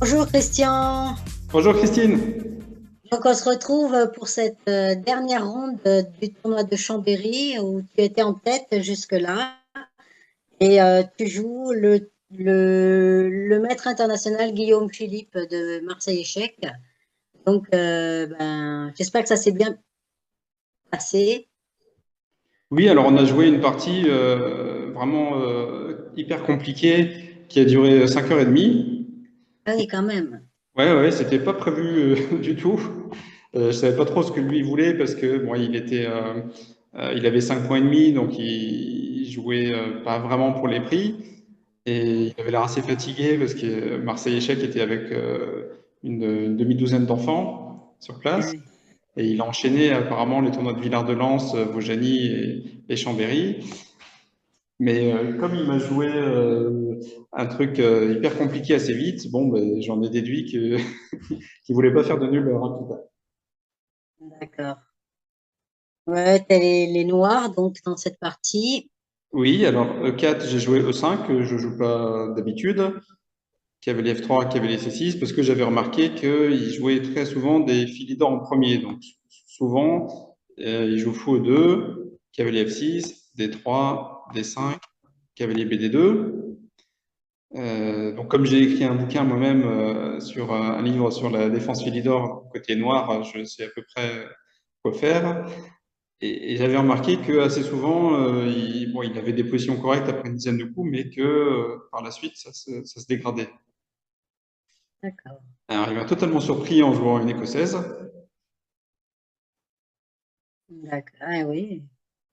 Bonjour Christian. Bonjour Christine. Donc on se retrouve pour cette dernière ronde du tournoi de Chambéry où tu étais en tête jusque-là et tu joues le maître international Guillaume Philippe de Marseille Échec. Donc j'espère que ça s'est bien passé. Oui, alors on a joué une partie vraiment hyper compliquée qui a duré 5 heures et demie. Ah oui, quand même. Ouais, ouais, c'était pas prévu du tout. Je savais pas trop ce que lui voulait parce que bon, il avait 5 points et demi, donc il jouait pas vraiment pour les prix et il avait l'air assez fatigué parce que Marseille Échec était avec une demi-douzaine d'enfants sur Ah place. oui. Et il a enchaîné apparemment les tournois de Villard-de-Lans, Vaujany et Chambéry. Mais comme il m'a joué un truc hyper compliqué assez vite, bon, ben, j'en ai déduit qu'il voulait pas faire de nul rapide. D'accord. Ouais, t'as les noirs donc dans cette partie. Oui, alors E4, j'ai joué E5, je joue pas d'habitude. Cavalier F3, cavalier C6, parce que j'avais remarqué qu'il jouait très souvent des Philidor en premier. Donc souvent, il joue fou E2, cavalier F6, D3, D5, cavalier BD2. Donc comme j'ai écrit un bouquin moi-même sur un livre sur la défense Philidor côté noir, je sais à peu près quoi faire. Et j'avais remarqué que assez souvent, bon, il avait des positions correctes après une dizaine de coups, mais que par la suite, ça se dégradait. D'accord. Alors, il m'a totalement surpris en jouant une écossaise. D'accord. Ah oui.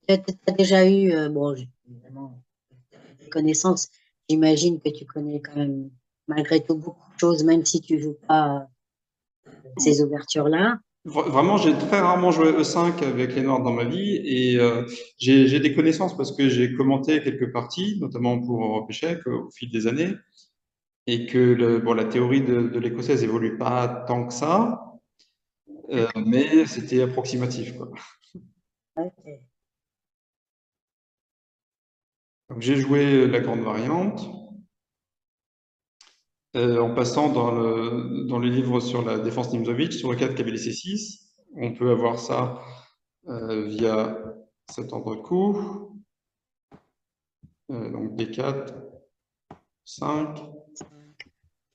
Tu as déjà eu, bon, évidemment, des connaissances. J'imagine que tu connais quand même, malgré tout, beaucoup de choses, même si tu joues pas ces ouvertures-là. Vraiment, j'ai très rarement joué E5 avec les Noirs dans ma vie et j'ai des connaissances parce que j'ai commenté quelques parties, notamment pour Europe Échec au fil des années, et que bon, la théorie de l'écossaise évolue pas tant que ça, D'accord. mais c'était approximatif, quoi. Ok. Donc, j'ai joué la grande variante. En passant dans le livre sur la défense Nimzowitsch, sur le 4 cavalier C6, on peut avoir ça via cet ordre de coup. Donc D4, 5. 5,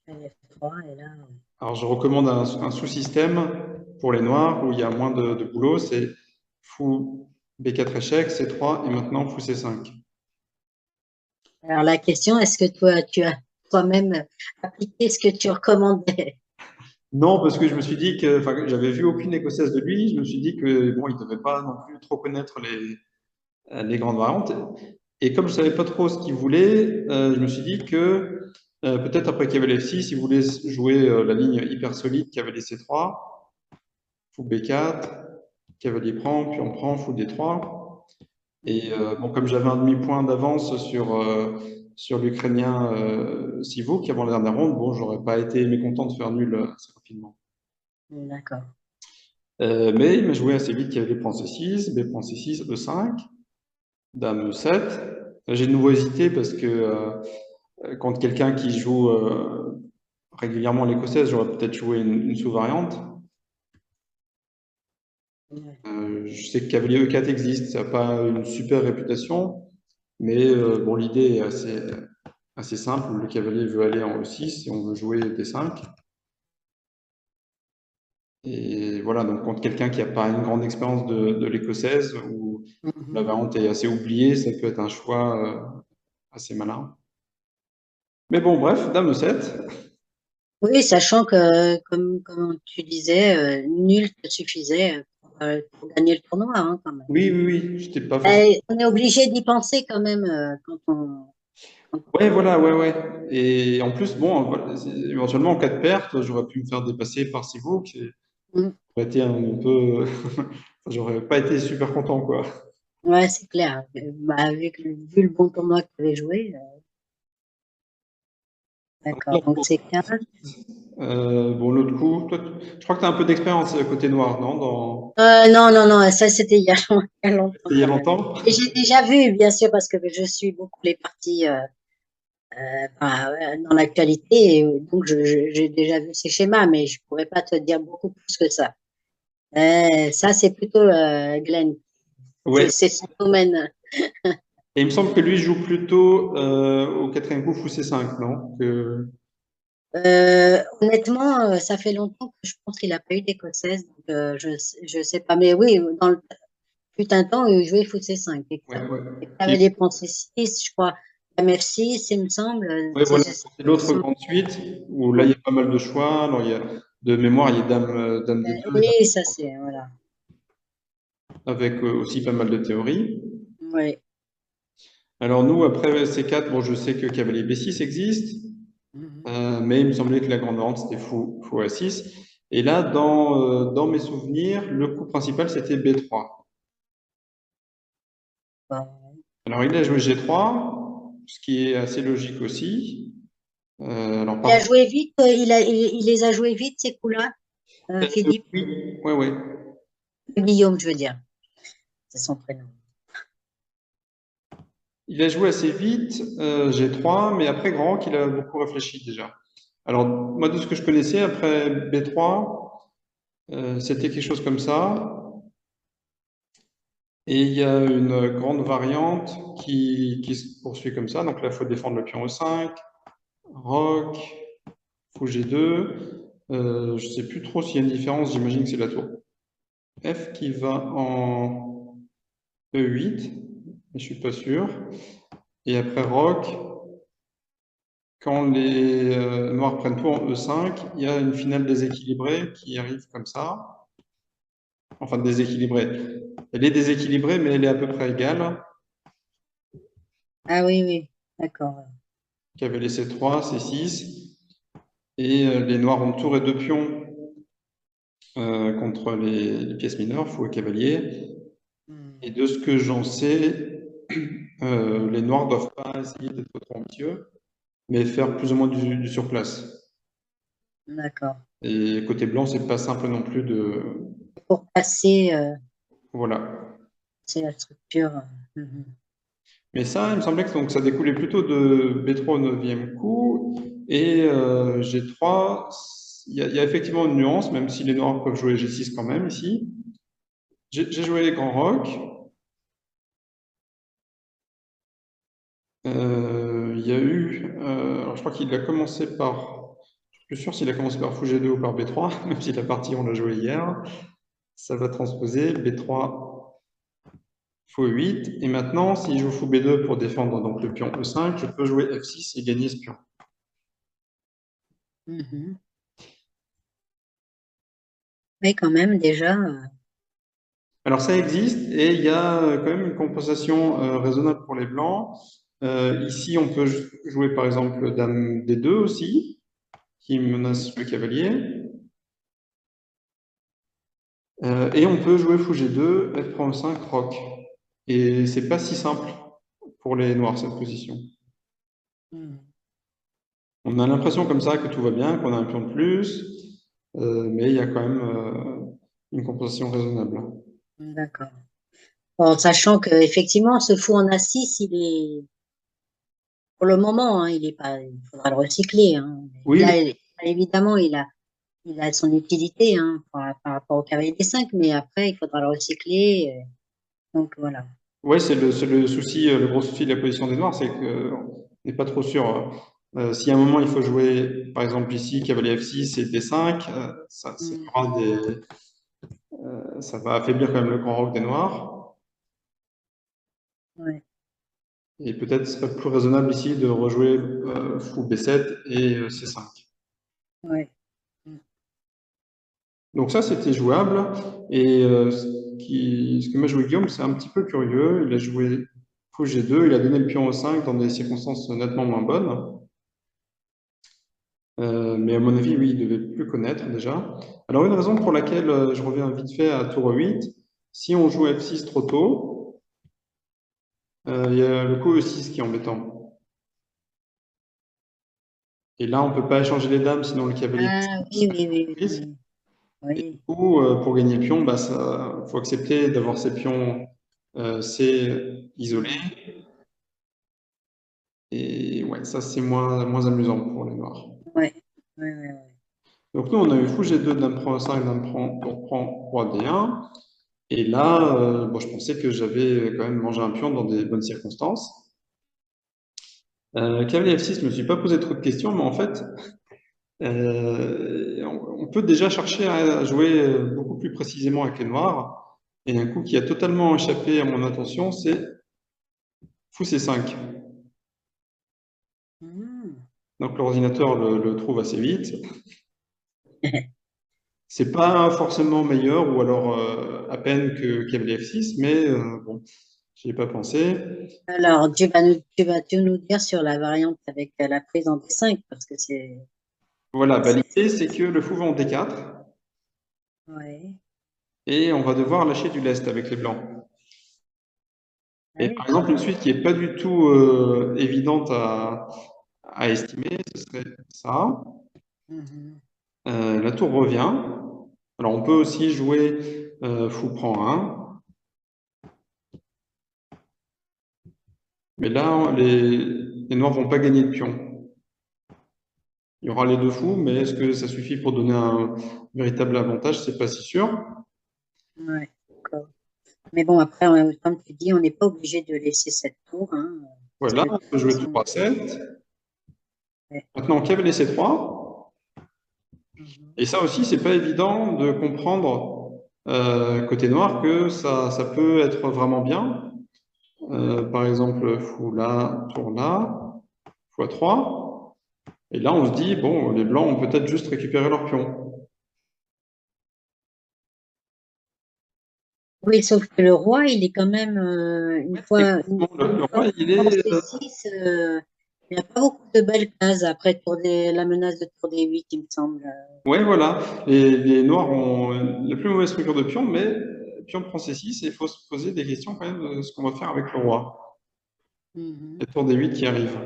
F3, et là, Alors je recommande un sous-système pour les noirs où il y a moins de boulot, c'est fou B4 échec, C3 et maintenant fou C5. alors la question, est-ce que toi, tu as toi-même appliqué ce que tu recommandais? Non, parce que je me suis dit que, enfin, j'avais vu aucune écossaise de lui, je me suis dit que bon, il devait pas non plus trop connaître les grandes variantes. Et comme je savais pas trop ce qu'il voulait, je me suis dit que peut-être après cavalier F6, il voulait jouer la ligne hyper solide cavalier C3, fou B4, cavalier prend, puis on prend, fou D3. Et bon, comme j'avais un demi-point d'avance sur l'Ukrainien Sivuk avant la dernière ronde, bon, j'aurais pas été mécontent de faire nul assez rapidement. D'accord. Mais il m'a joué assez vite cavalier prend C6, B prend C6, E5, dame E7. J'ai de nouveau hésité parce que contre quelqu'un qui joue régulièrement l'écossaise, j'aurais peut-être joué une sous-variante. Ouais. Je sais que cavalier E4 existe, ça n'a pas une super réputation, mais bon, l'idée est assez simple. Le cavalier veut aller en E6 et on veut jouer D5. Et voilà, donc contre quelqu'un qui n'a pas une grande expérience de l'écossaise, où la Mhm. variante est assez oubliée, ça peut être un choix assez malin. Mais bon, bref, dame E7. Oui, sachant que, comme tu disais, nul te suffisait pour gagner le tournoi, hein, quand même. Oui, oui, oui, j'étais pas forcément. On est obligé d'y penser quand même quand Ouais, voilà, ouais, ouais. Et en plus, bon, voilà, éventuellement, en cas de perte, j'aurais pu me faire dépasser par Sivouk. Et Mm. j'aurais été un peu. J'aurais pas été super content, quoi. Ouais, c'est clair. Bah, vu le bon tournoi que tu avais joué, d'accord. Alors, Donc c'est 15. bon, l'autre coup, toi, je crois que tu as un peu d'expérience côté noir, non? Non, non, non, ça c'était il y a longtemps Il y a quand même. longtemps? Et j'ai déjà vu, bien sûr, parce que je suis beaucoup les parties. dans l'actualité. Donc, j'ai déjà vu ces schémas, mais je pourrais pas te dire beaucoup plus que ça. Ça, c'est plutôt Glenn. Ouais. C'est son domaine. Et il me semble que lui joue plutôt au quatrième coup fou C5, non? Honnêtement, ça fait longtemps que je pense qu'il a pas eu d'écossaise, donc je sais pas. Mais oui, dans le fut un temps où il jouait foot C5. Ouais, ouais. Et Qui- cavalier prend C6, je crois. MF6, il me semble. ouais, voilà. C'est l'autre Sont- grande suite où là, il y a pas mal de choix. Alors, de mémoire, il y a dame D2, oui, ça c'est, voilà. avec aussi pas mal de théories. Oui. Alors, nous, après C4, bon, je sais que cavalier B6 existe. Mhm. Mais il me semblait que la grande variante, c'était fou A6. Et là, dans mes souvenirs, le coup principal, c'était B3. Bon. Alors, il a joué G3, ce qui est assez logique aussi. Alors, Il a par joué vite, il les a joués vite, ces coups-là, Philippe. oui, ouais, ouais. Guillaume, je veux dire. C'est son prénom. Il a joué assez vite, G3, mais après Grand Rock, il a beaucoup réfléchi déjà. Alors, moi, de ce que je connaissais, après B3, c'était quelque chose comme ça. Et il y a une grande variante qui se poursuit comme ça. Donc là, il faut défendre le pion E5, Roc, fou G2. Je sais plus trop s'il y a une différence, j'imagine que c'est la tour F qui va en E8, mais je suis pas sûr. Et après Roc, quand les noirs prennent tout en E5, il y a une finale déséquilibrée qui arrive comme ça. Enfin, déséquilibrée. Elle est déséquilibrée, mais elle est à peu près égale. Ah oui, oui, d'accord. Cavalier C3, C6. Et les noirs ont tour et deux pions contre les pièces mineures, fou et cavalier. Hmm. Et de ce que j'en sais, les noirs doivent pas essayer d'être trop ambitieux, mais faire plus ou moins du surplace. D'accord. Et côté blanc, c'est pas simple non plus de... Pour passer, Voilà. c'est la structure. Mhm. Mais ça, il me semblait que donc, ça découlait plutôt de B3 au neuvième coup. Et G3, il y a effectivement une nuance, même si les noirs peuvent jouer G6 quand même ici. J'ai joué les grands rocs. Il y a eu, alors je crois qu'il a commencé par, je suis plus sûr s'il a commencé par fou G2 ou par B3, même si la partie on l'a joué hier. Ça va transposer B3, fou E8. Et maintenant, si je joue fou B2 pour défendre donc le pion E5, je peux jouer F6 et gagner ce pion. Mhm. Oui, quand même, déjà. Alors ça existe et il y a quand même une compensation raisonnable pour les blancs. Ici, on peut jouer par exemple dame D2 aussi, qui menace le cavalier. Et on peut jouer fou G2, F prend E5, roc. Et c'est pas si simple pour les noirs cette position. Mhm. On a l'impression comme ça que tout va bien, qu'on a un pion de plus, mais il y a quand même une compensation raisonnable. D'accord. En sachant que effectivement, ce fou en A6, il est, pour le moment, hein, il est pas, il faudra le recycler, hein. Oui, oui, Évidemment, il a son utilité, hein, par rapport au cavalier des 5, mais après, il faudra le recycler. Donc voilà. ouais, c'est le souci, le gros souci de la position des noirs, c'est qu'on n'est pas trop sûr. Si à un moment il faut jouer, par exemple ici, cavalier F6 et D5, Mm. ça va affaiblir quand même le grand roc des noirs. Ouais, Et peut-être ce serait plus raisonnable ici de rejouer fou B7 et C5. ouais. Mm. Donc ça, c'était jouable. Et ce que m'a joué Guillaume, c'est un petit peu curieux. Il a joué fou G2, il a donné le pion au 5 dans des circonstances nettement moins bonnes. Mais à mon avis, oui, il devait plus connaître déjà. Alors une raison pour laquelle je reviens vite fait à tour 8, si on joue F6 trop tôt, il y a le coup E6 qui est embêtant. Et là, on peut pas échanger les dames, sinon le cavalier Ah oui, oui, oui, oui, prise. oui. Et du Oui, coup, pour gagner le pion, bah, ça, faut accepter d'avoir ces pions C isolés. mm. Et ouais, ça c'est moins amusant pour les noirs. Ouais, ouais, ouais, ouais. Donc nous, on a eu fou G2, dame prend E5, prend roi D1. Et là, bon, je pensais que j'avais quand même mangé un pion dans des bonnes circonstances. Cavalier F6, je me suis pas posé trop de questions, mais en fait, on peut déjà chercher à jouer beaucoup plus précisément avec les noirs. Et un coup qui a totalement échappé à mon attention, c'est fou C5. Hmm. Donc l'ordinateur le trouve assez vite. C'est pas forcément meilleur, ou alors à peine que cavalier F6, mais bon, j'y ai pas pensé. Alors, tu vas tout nous dire sur la variante avec la prise en D5, parce que Voilà, bah, c'est, l'idée c'est que le fou va en D4, ouais. et on va devoir lâcher du lest avec les blancs. Ah Et oui. par exemple, une suite qui est pas du tout évidente à estimer, ce serait ça. Mhm. La tour revient. Alors on peut aussi jouer fou prend 1, mais là les noirs vont pas gagner de pion. Il y aura les deux fous, mais est-ce que ça suffit pour donner un véritable avantage? C'est pas si sûr. Ouais, d'accord. Mais bon, après, comme tu dis, on n'est pas obligé de laisser cette tour, hein, parce Voilà, que de on toute peut jouer tour façon, A7. ouais. Maintenant, cavalier C3. Mhm. Et ça aussi, c'est pas évident de comprendre côté noir que ça peut être vraiment bien. Par exemple, fou là, tour là, fois 3. Et là, on se dit, bon, les blancs ont peut-être juste récupéré leur pion. Oui, sauf que le roi, il est quand même, Le une fois roi, il qu'on est. C6, il n'y a pas beaucoup de belles cases après la menace de tour D8, il me semble. Ouais, voilà. Les noirs ont la plus mauvaise structure de pion, mais pion prend C6 et il faut se poser des questions quand même de ce qu'on va faire avec le roi. Mhm. Et tour D8 qui arrive.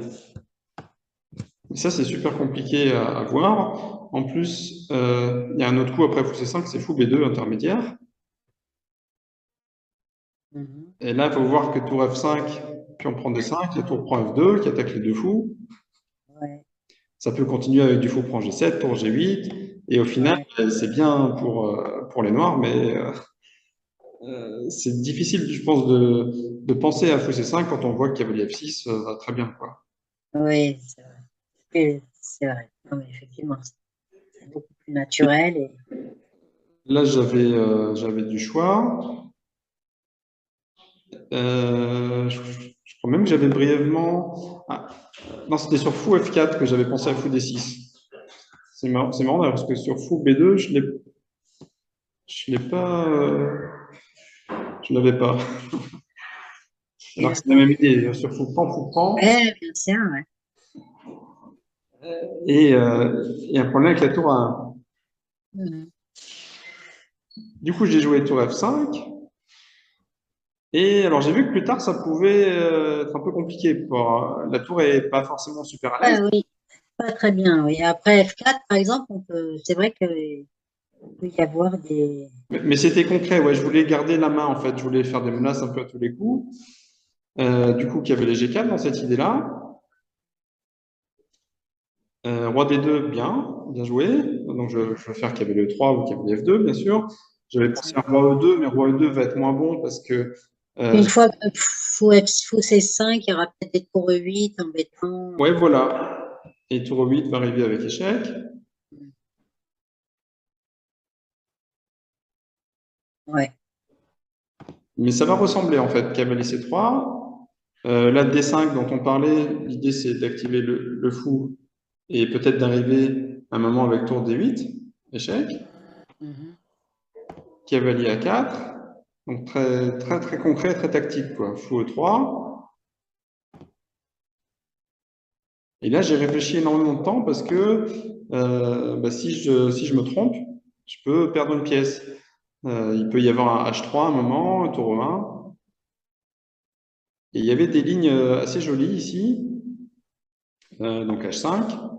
Et ça, c'est super compliqué à voir. En plus, il y a un autre coup après fou C5, c'est fou B2 intermédiaire. Mhm. Et là, il faut voir que tour F5, puis on prend D5, et tour prend F2, qui attaque les deux fous. Ouais, Ça peut continuer avec du fou prend G7, tour G8, et au final, ouais. c'est bien pour les noirs, mais c'est difficile, je pense, de penser à fou C5 quand on voit que cavalier F6 va très bien, quoi. Oui, c'est vrai. C'est vrai. Non, mais effectivement, c'est beaucoup plus naturel. Et... Là, j'avais du choix. Je crois même que j'avais brièvement. Ah, non, c'était sur fou F4 que j'avais pensé à fou D6. C'est marrant d'ailleurs, parce que sur fou B2, je l'ai pas, je l'avais pas. Alors que c'est la même idée. Sur fou prend. Ouais, bien sûr, ouais. Et un problème avec la tour A1. Mhm. Du coup, j'ai joué tour F5. Et alors, j'ai vu que plus tard, ça pouvait être un peu compliqué. La tour est pas forcément super à l'aise. Ouais, oui, pas très bien. Oui. Après F4, par exemple, c'est vrai qu'il peut y avoir des. Mais c'était concret, ouais. Je voulais garder la main, en fait. Je voulais faire des menaces un peu à tous les coups. Du coup, qu'il y avait les G4 dans cette idée-là. Roi D2, bien joué. Donc, je vais faire cavalier E3 ou cavalier F2, bien sûr. J'avais pensé à roi E2, mais roi E2 va être moins bon parce que. Une fois que fou C5, il y aura peut-être des tours E8 embêtants. Ouais, voilà. Et tour 8 va arriver avec échec. Ouais. Mais ça va ressembler, en fait. Cavalier C3. Là, D5 dont on parlait, l'idée c'est d'activer le fou et peut-être d'arriver à un moment avec tour D8, échec. Mhm. Cavalier A4. Donc très, très, très concret, très tactique, quoi. Fou E3. Et là, j'ai réfléchi énormément de temps parce que bah, si je me trompe, je peux perdre une pièce. Il peut y avoir un H3 à un moment, un tour E1. Et il y avait des lignes assez jolies ici. Donc H5.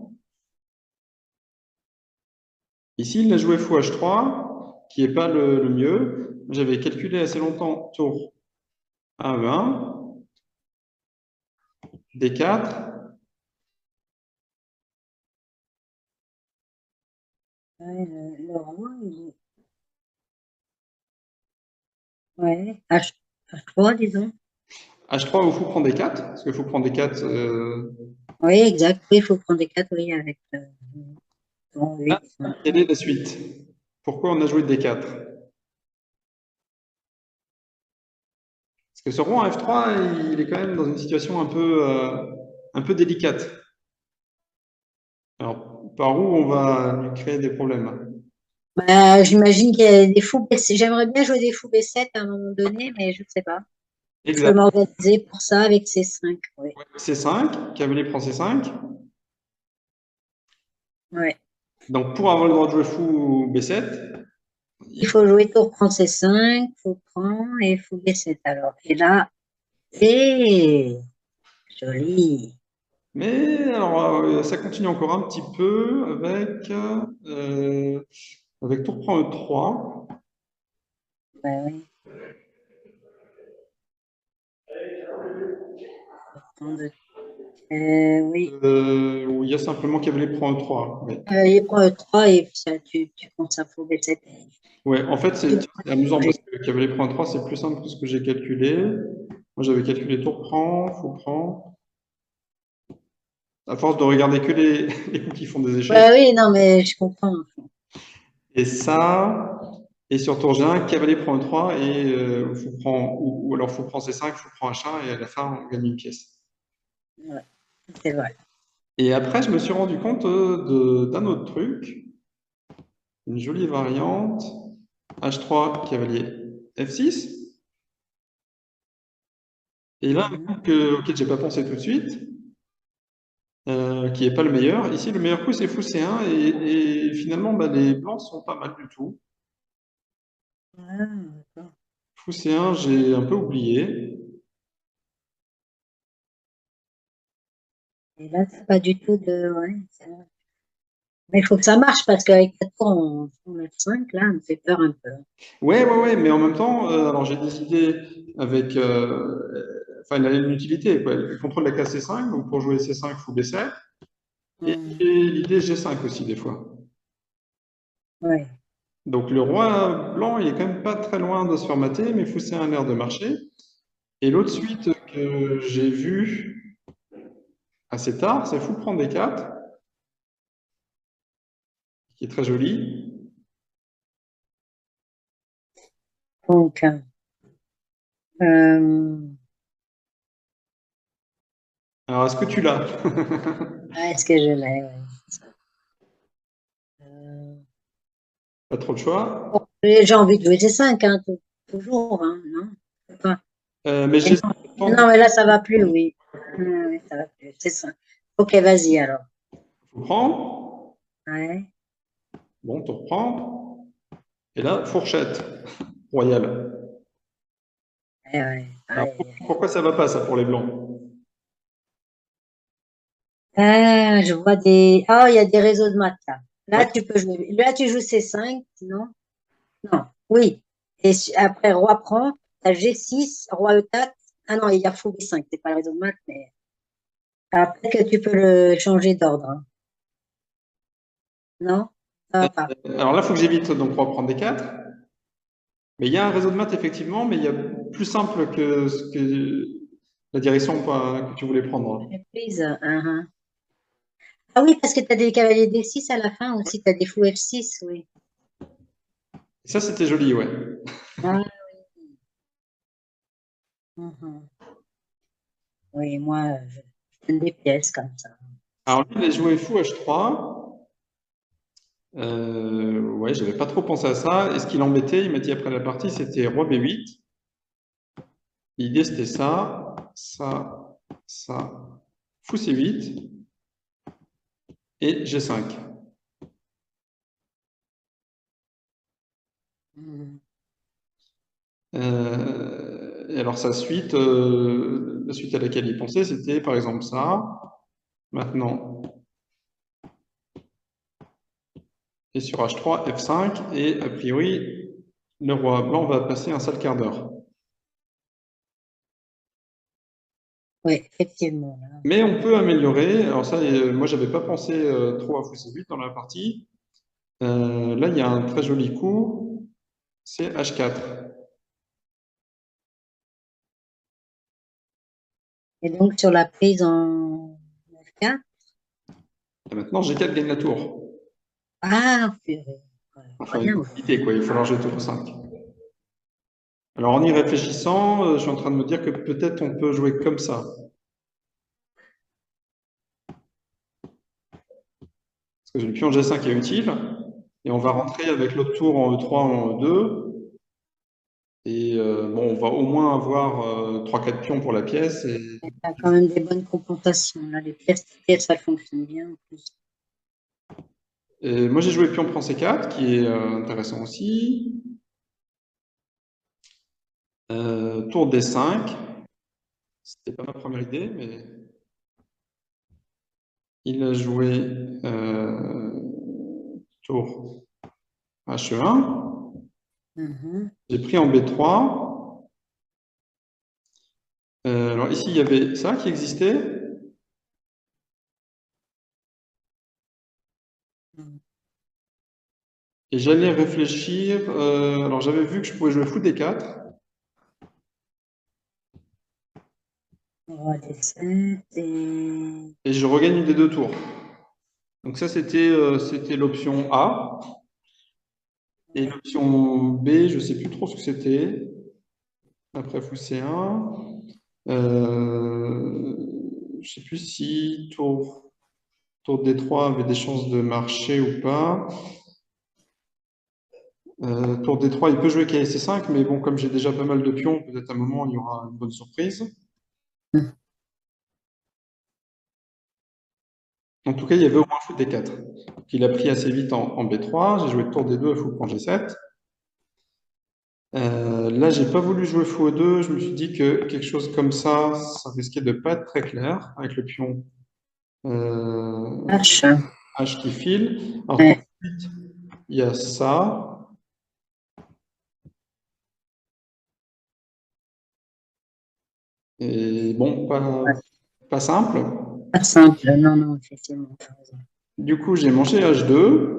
Ici, il a joué fou H3, qui n'est pas le mieux. J'avais calculé assez longtemps tour A1, D4, Ouais. H3, disons. H3 ou fou prend D4, parce que fou prend D4. Oui, exact. Oui, il faut prendre des 4, oui, avec ton Là, 8. quelle est la suite? Pourquoi on a joué D4? Parce que ce roi en F3, il est quand même dans une situation un peu délicate. Alors, par où on va lui créer des problèmes? Bah, j'imagine qu'il y a des fous B7. J'aimerais bien jouer des fous B7 à un moment donné, mais je ne sais pas. Je peux Exact. m'organiser pour ça avec C5. Oui. Ouais. C5, cavalier prend C5. Ouais. Donc, pour avoir le droit de jouer fou B7, Il faut jouer tour prend C5, fou prend et fou B7 alors. Et là, et joli. mais alors, ça continue encore un petit peu avec tour prend E3. Bah oui, prendre. Oui. Où il y a simplement cavalier prend E3. Ouais. Il prend E3 et puis ça, tu prends ça fou B7. Ouais, en fait, Tu c'est amusant parce que cavalier prend E3, c'est plus simple que ce que j'ai calculé. Moi, j'avais calculé tour prend, fou prend. À force de regarder que les coups qui font des échecs. bah oui, non, mais je comprends. Et ça, et sur tour G1, cavalier prend E3 et fou prend, ou alors fou prend C5, fou prend H1 et à la fin, on gagne une pièce. Ouais, c'est vrai. Et après, je me suis rendu compte d'un autre truc, une jolie variante, H3, cavalier F6. Et là, un Mhm. coup auquel j'ai pas pensé tout de suite, qui est pas le meilleur. Ici, le meilleur coup, c'est fou C1 et finalement, bah, les blancs sont pas mal du tout. Ah, d'accord. Fou C1, j'ai un peu oublié. Et là, c'est pas du tout de. Ouais, mais il faut que ça marche parce qu'avec 4 tours, on a 5, là, ça me fait peur un peu. Ouais, mais en même temps, alors j'ai des idées avec, enfin, il a une utilité, quoi. Il contrôle la case C5, donc pour jouer C5, fou B7, et Hmm. l'idée G5 aussi, des fois. Ouais. Donc le roi blanc, il est quand même pas très loin de se faire mater, mais fou C1 a l'air de marcher. Et l'autre suite que j'ai vue assez tard, c'est fou prend D4, qui est très jolie. Donc, euh, Alors, est-ce que tu l'as? est-ce que je l'ai? Ouais. Euh, Pas trop de choix. j'ai envie de jouer C5, hein, toujours, hein, non? Faut pas. Mais Mais j'ai non, mais là, ça va plus, oui. Oui, ça va plus, c'est ça. Ok, vas-y alors. faut prendre. Ouais, Bon, tu reprends. Et là, fourchette royale. ouais, ouais. Alors, Aïe, aïe, aïe. pourquoi ça va pas, ça, pour les blancs? Ah, je vois des. Ah, il y a des réseaux de maths là. Là, Ouais. tu peux jouer. Là, tu joues C5, sinon. Non, oui. Et après, roi prend, t'as G6, roi E4. Ah non, il y a fou B5, c'est pas le réseau de maths, mais après que tu peux le changer d'ordre, hein. Non? Ça va pas. Alors là, il faut que j'évite, donc on va prendre des 4. Mais il y a un réseau de maths, effectivement, mais il y a plus simple que, la direction que tu voulais prendre. Reprise. Ah oui, parce que tu as des cavaliers D6 à la fin aussi, tu as des fous F6, oui. Et ça, c'était joli, ouais. Ah, mhm. Oui, moi, je donne des pièces comme ça. Alors lui, il a joué fou H3. Ouais, j'avais pas trop pensé à ça. Et ce qui l'embêtait, il m'a dit après la partie, c'était roi B8. L'idée, c'était ça, fou C8 et G5. Mhm. Et alors la suite à laquelle il pensait, c'était par exemple ça. Maintenant, et sur H3, F5, et a priori, le roi blanc va passer un sale quart d'heure. Oui, effectivement. Là. Mais on peut améliorer. Alors ça, moi, j'avais pas pensé trop à fou C8 dans la partie. Là, il y a un très joli coup, c'est H4. Et donc, sur la prise en F4, Et maintenant, G4 gagne la tour. ah, purée. Ouais, Enfin, il rien. faut éviter, quoi. Il faut falloir jouer tour 5. Alors, en y réfléchissant, je suis en train de me dire que peut-être on peut jouer comme ça. Parce que j'ai le pion G5 qui est utile. Et on va rentrer avec l'autre tour en E3 ou en E2. Et bon, on va au moins avoir 3-4 pions pour la pièce. Et, Tu as quand même des bonnes compensations. Là, les pièces, ça fonctionne bien en plus. et moi, j'ai joué pion prend C4, qui est intéressant aussi. Tour D5. C'était pas ma première idée, mais il a joué tour H1. Mhm. J'ai pris en B3. Alors ici, il y avait ça qui existait. Et j'allais réfléchir. Alors j'avais vu que je pouvais jouer fou D4. Roi D7 et... Et je regagne une des deux tours. Donc ça, c'était l'option A. Et l'option B, je sais plus trop ce que c'était. Après fou C1. Je sais plus si tour D3 avait des chances de marcher ou pas. Tour D3, il peut jouer KSC5, mais bon, comme j'ai déjà pas mal de pions, peut-être à un moment, il y aura une bonne surprise. En tout cas, il y avait au moins fou D4. Donc, il a pris assez vite en B3. J'ai joué tour D2, fou prend G7. Là, j'ai pas voulu jouer fou E2. Je me suis dit que quelque chose comme ça risquait de pas être très clair avec le pion H. H qui file. Alors, tour Ouais, D8, il y a ça. Et bon, pas simple. pas simple. Non, non, effectivement, t'as raison. Du coup, j'ai mangé H2.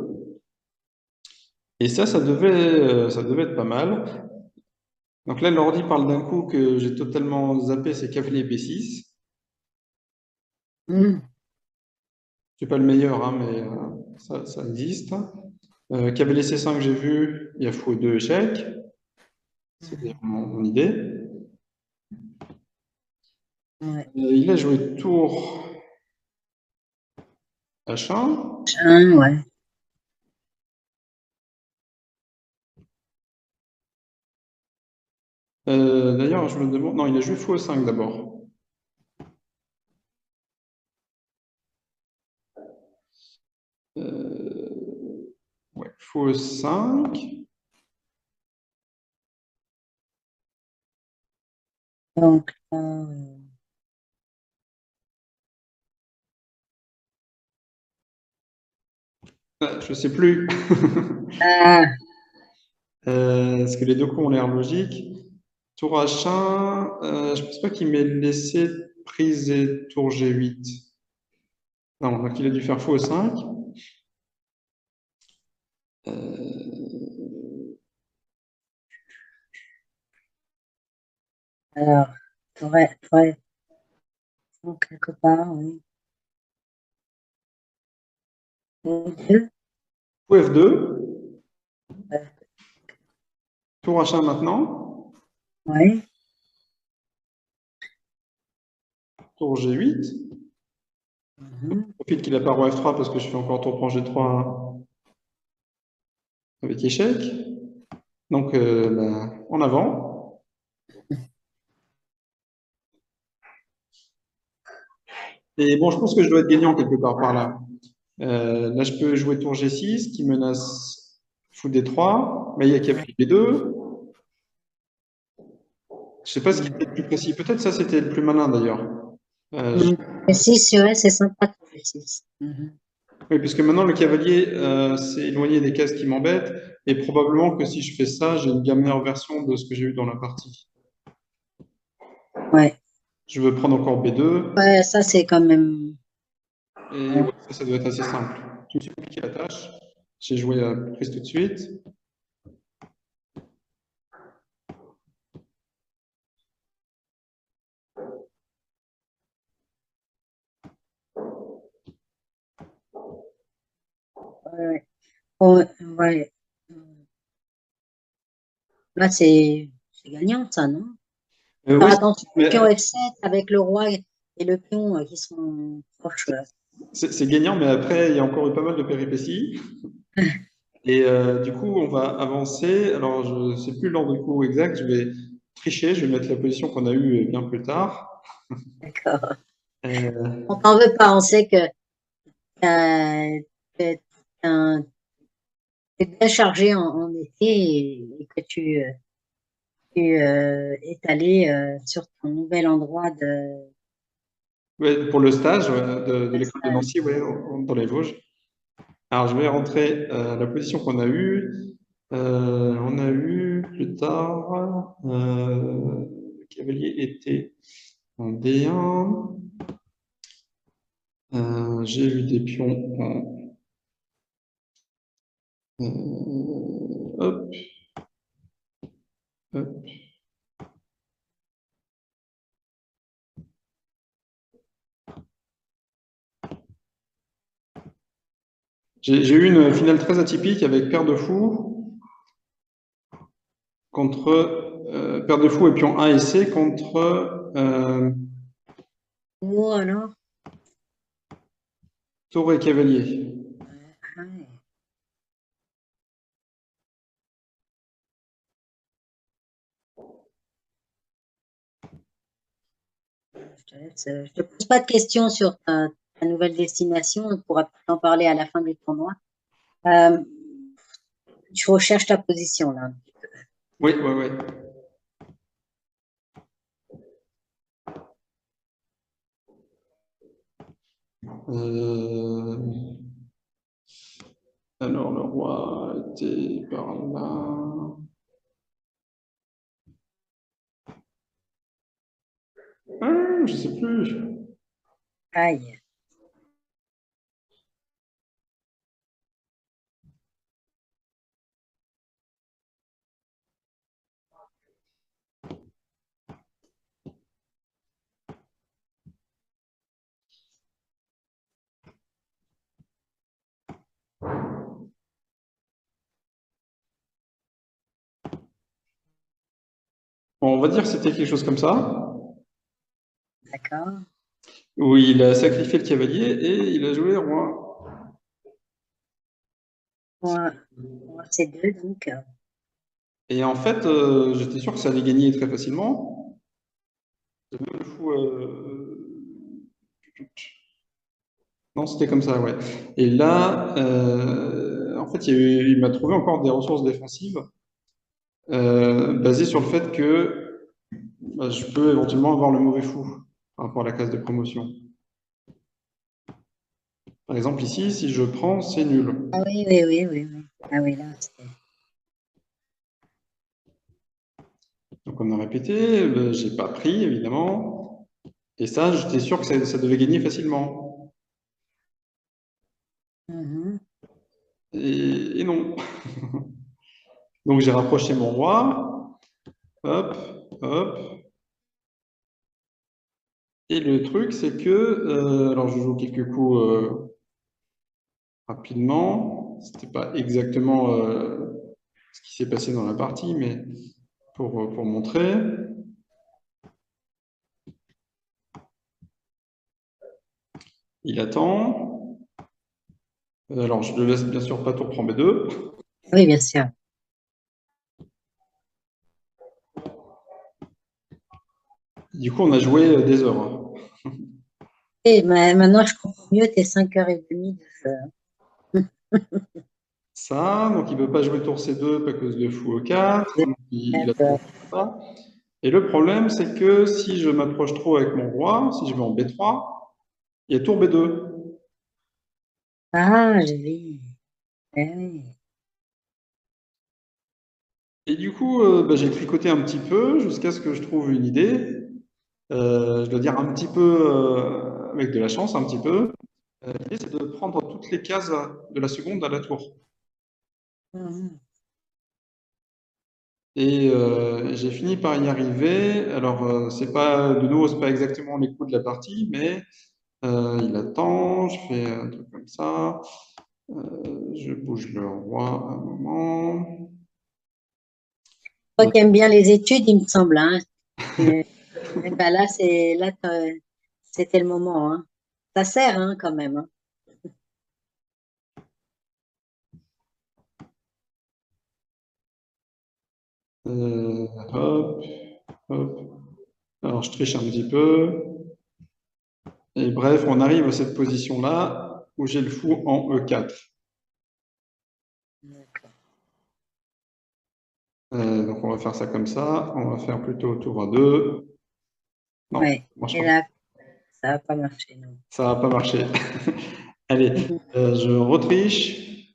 Et ça devait être pas mal. Donc là, l'ordi parle d'un coup que j'ai totalement zappé, c'est cavalier B6. Hmm. C'est pas le meilleur, hein, mais ça existe. Cavalier C5, j'ai vu, il y a fou 2 échecs. C'est mon idée. Ouais. Il a joué tour H1. Ouais. D'ailleurs, je me demande. Non, il a joué fou E5 d'abord. Ouais, fou E5. Donc, Je sais plus. ah, Parce que les deux coups ont l'air logiques. Tour H1, je pense pas qu'il m'ait laissé prise et tour G8. Non, donc il a dû faire fou E5. alors, faudrait, donc, quelque part, oui. Deux. Fou F2. Euh, Tour H1 maintenant. ouais. Tour G8. Mhm. Profite qu'il a pas roi F3 parce que je fais encore tour prend G3 avec échec. Donc, en avant. Et bon, je pense que je dois être gagnant quelque part par là. Là, je peux jouer tour G6 qui menace fou D3, mais il y a cavalier B2. Je sais pas ce qui est le plus précis. Peut-être ça, c'était le plus malin d'ailleurs. Mhm. Et 6, ouais, c'est sympa, le 6. Mhm. Oui, puisque maintenant le cavalier s'est éloigné des cases qui m'embêtent, et probablement que si je fais ça, j'ai une bien meilleure version de ce que j'ai eu dans la partie. Ouais. Je veux prendre encore B2, Ouais, ça, c'est quand même. et Ouais. ouais, ça doit être assez simple. Je me suis compliqué la tâche. J'ai joué prise tout de suite. ouais. Oh, ouais. Là, c'est gagnant, ça, non? Faire Oui, attention au pion mais F7 avec le roi et le pion qui sont proches. c'est gagnant, mais après, il y a encore eu pas mal de péripéties. Et du coup, on va avancer. Alors, je ne sais plus l'ordre du coup exact. Je vais tricher. Je vais mettre la position qu'on a eue bien plus tard. D'accord. Euh, On t'en veut pas, on sait que t'es t'es bien chargé en été et que tu es allé sur ton nouvel endroit de ouais, pour le stage ouais, de l'école de stage. Nancy, ouais, dans les Vosges. Alors, je vais rentrer la position qu'on a eue. On a eu plus tard, le cavalier était en D1. J'ai eu des pions en hop, hop. J'ai eu une finale très atypique avec paire de fou contre paire de fou et pion A et C contre Oh, alors? tour et cavalier. Ouais. Je te pose pas de questions sur ta nouvelle destination. On pourra en parler à la fin du tournoi. Euh, tu recherches ta position là. Oui, oui, oui. Euh, alors le roi était par là. Ah, je sais plus. Aïe. Bon, on va dire que c'était quelque chose comme ça, D'accord. où il a sacrifié le cavalier et il a joué roi. Moi, c'est deux, donc. Et en fait, j'étais sûr que ça allait gagner très facilement. J'avais même le fou. Non, c'était comme ça, ouais. Et là, en fait, il m'a trouvé encore des ressources défensives basées sur le fait que bah, je peux éventuellement avoir le mauvais fou par rapport à la case de promotion. Par exemple, ici, si je prends, c'est nul. Ah oui, oui, oui, oui, oui. Ah oui, là, c'est. Donc on a répété, j'ai pas pris, évidemment. Et ça, j'étais sûr que ça devait gagner facilement. Mhm. Et non. Donc j'ai rapproché mon roi. Hop, hop. Et le truc, c'est que, alors je joue quelques coups rapidement. C'était pas exactement ce qui s'est passé dans la partie, mais pour montrer. Il attend. Alors je le laisse bien sûr pas tour prend B2. Oui, bien sûr. Du coup, on a joué des heures, hein. Et maintenant, je comprends mieux tes 5h30 de jeu. Ça, donc il ne veut pas jouer tour C2 à cause de fou E4, donc il attend D'accord. ça. Et le problème, c'est que si je m'approche trop avec mon roi, si je vais en B3, il y a tour B2. Ah, je vais. Eh oui. Et du coup, bah, j'ai tricoté un petit peu jusqu'à ce que je trouve une idée. Je dois dire un petit peu avec de la chance, un petit peu. L'idée, c'est de prendre toutes les cases de la seconde à la tour. Mhm. Et j'ai fini par y arriver. Alors, c'est pas, de nouveau, c'est pas exactement les coups de la partie, mais il attend, je fais un truc comme ça. Je bouge le roi un moment. Toi qui aimes bien les études, il me semble, hein. Ben là, c'était le moment, hein. Ça sert, hein, quand même, hein. Hop, hop. Alors, je triche un petit peu. Et bref, on arrive à cette position-là où j'ai le fou en E4. Donc, on va faire ça comme ça. On va faire plutôt tour A2. Non, ça Ouais. marche Et pas. là, ça n'a pas marché, non. Ça va pas marcher. Allez, je retriche.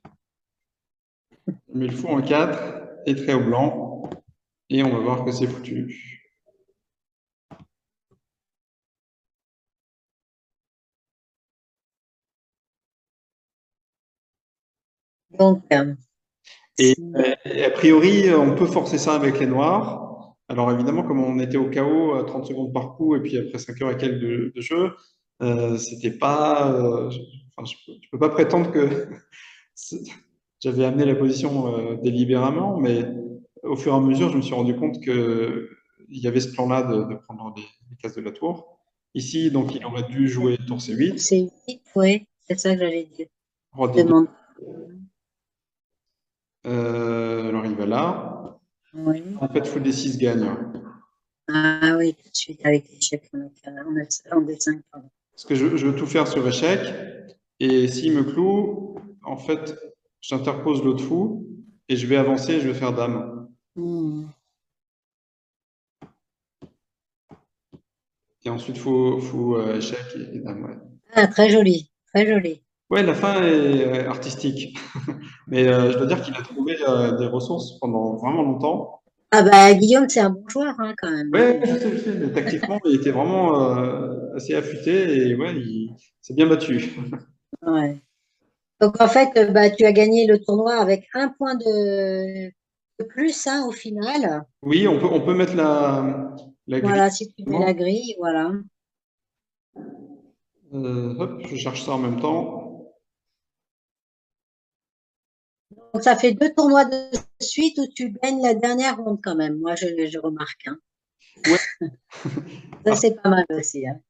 Je mets le fou en 4 et trait au blanc. Et on va voir que c'est foutu. Donc, Et, si- a priori, on peut forcer ça avec les noirs. Alors évidemment, comme on était au KO à 30 secondes par coup et puis après 5 heures et quelques de jeu, c'était pas. Enfin, je peux pas prétendre que j'avais amené la position délibérément, mais au fur et à mesure, je me suis rendu compte que il y avait ce plan-là de prendre les cases de la tour. Ici, donc, il aurait dû jouer tour C8, c'est vite, oui, c'est ça que j'allais dire. roi D2. Demande. Alors, il va là. Oui. En fait, fou D6 gagne. Ah oui, tout de suite avec l'échec en dessin, pardon. Parce que je veux tout faire sur échec. Et s'il me cloue, en fait, j'interpose l'autre fou et je vais avancer et je vais faire dame. Hmm. Et ensuite, fou échec et dame. Ouais. Ah, très joli, très joli. Ouais, la fin est artistique. Mais je dois dire qu'il a trouvé des ressources pendant vraiment longtemps. Ah bah Guillaume, c'est un bon joueur, hein, quand même, Ouais, hein. je sais, mais tactiquement, il était vraiment assez affûté et ouais, il s'est bien battu. Ouais. Donc en fait, bah, tu as gagné le tournoi avec un point de plus, hein, au final. Oui, on peut mettre la grille. Voilà, si tu mets la grille, voilà. Hop, je cherche ça en même temps. Donc ça fait deux tournois de suite où tu gagnes la dernière ronde quand même. Moi, je remarque, hein. Ouais. Ça, c'est pas mal aussi, hein.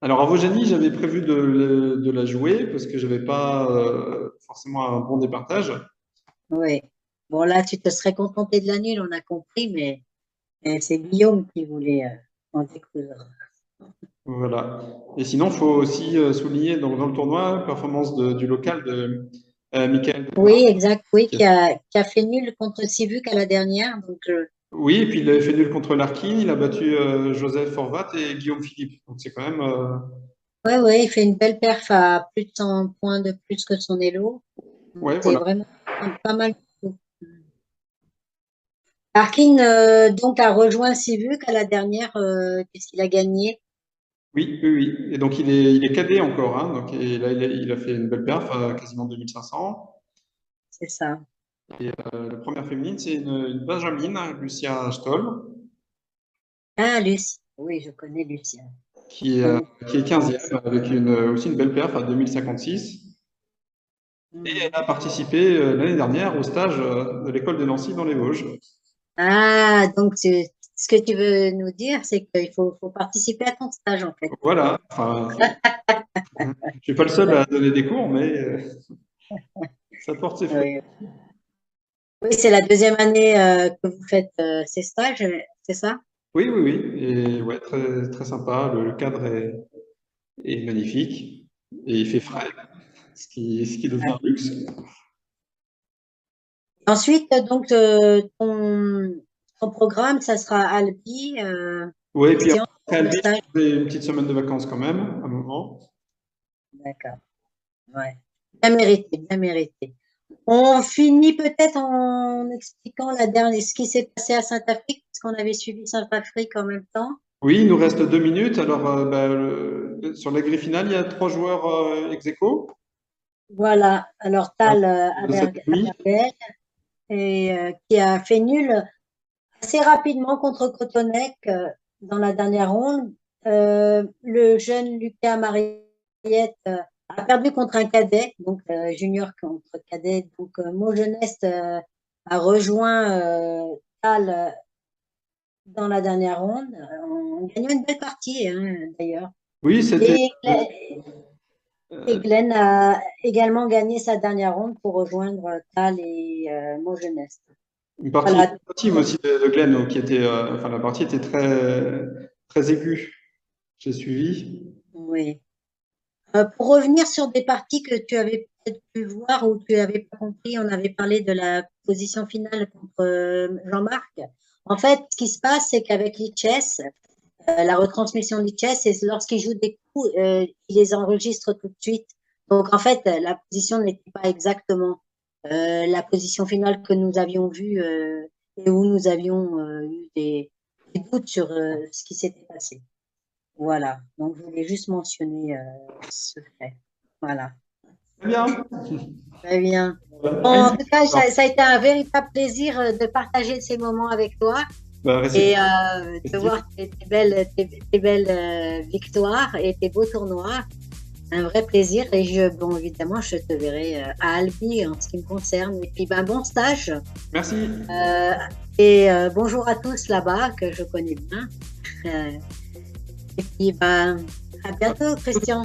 Alors, à Vojani, j'avais prévu de la jouer parce que j'avais pas forcément un bon départage. Oui. Bon, là, tu te serais contenté de la nulle, on a compris, mais c'est Guillaume qui voulait en découdre. Voilà. Et sinon, il faut aussi souligner dans le tournoi la performance du local de Michael Benoît. Oui, exact, oui, qui a- qui a fait nul contre Sivuk à la dernière. Donc, Oui, et puis il avait fait nul contre Larkin. Il a battu Joseph Horvat et Guillaume Philippe. Donc c'est quand même. ouais, ouais, il fait une belle perf à plus de 100 points de plus que son Elo. Ouais, C'est voilà. vraiment pas mal du tout. Larkin, donc, a rejoint Sivuk à la dernière, puisqu'il a gagné. Oui, oui, oui. Et donc il est cadet encore. Hein, donc, et là, il a fait une belle perf, quasiment 2500. C'est ça. Et la première féminine, c'est une Benjamine, Lucia Stoll, Ah, Lucie. Oui, je connais Lucien. qui, Oui. est, qui est 15e, avec aussi une belle perf à 2056. Et elle a Mhm. participé l'année dernière au stage de l'école de Nancy dans les Vosges. Ah, donc ce que tu veux nous dire, c'est qu'il faut participer à ton stage, en fait. Voilà. Enfin, je suis pas le seul à donner des cours, mais ça porte ses fruits. Oui, oui, c'est la deuxième année que vous faites ces stages, c'est ça? Oui, oui, oui. Et ouais, très, très sympa. Le cadre est magnifique. Et il fait frais, ce qui devient un luxe. Ensuite, donc, ton programme, ça sera Albi, Oui, et puis Christian, après le Albi, stage. j'ai une petite semaine de vacances quand même, à un moment. D'accord, ouais. Bien mérité, bien mérité. On finit peut-être en expliquant ce qui s'est passé à Saint-Afrique, parce qu'on avait suivi Saint-Afrique en même temps. Oui, il nous reste 2 minutes. Alors, bah, sur la grille finale, il y a 3 joueurs ex aequo. Voilà, alors Tal Salut. Abergel, qui a fait nul assez rapidement contre Cotonec dans la dernière ronde. Le jeune Lucas Mariette a perdu contre un cadet, donc junior contre cadet. Donc Mo Jeunesse a rejoint Tal dans la dernière ronde, en gagnant une belle partie, hein, d'ailleurs. Oui, c'était Et, et Glenn a également gagné sa dernière ronde pour rejoindre Tal et Mo Jeunesse. une partie Voilà. sportive aussi de Glenn, qui était, enfin, la partie était très aiguë. J'ai suivi. Oui. Pour revenir sur des parties que tu avais peut-être pu voir ou tu n'avais pas compris, on avait parlé de la position finale contre Jean-Marc. En fait, ce qui se passe, c'est qu'avec Lichess, la retransmission Lichess, c'est lorsqu'il joue des coups, il les enregistre tout de suite. Donc, en fait, la position n'était pas exactement la position finale que nous avions vue et où nous avions eu des doutes sur ce qui s'était passé. Voilà. Donc, je voulais juste mentionner ce fait. Voilà. Très bien. Très bien. Bon, À une en tout cas, prochaine. ça a été un véritable plaisir de partager ces moments avec toi Bah, et réciproque. de voir tes belles victoires et tes beaux tournois. Un vrai plaisir. Et bon, évidemment, je te verrai à Albi en ce qui me concerne. Et puis, ben, bon stage. Merci. Euh, bonjour à tous là-bas que je connais bien. Et puis, ben, à bientôt, Christian.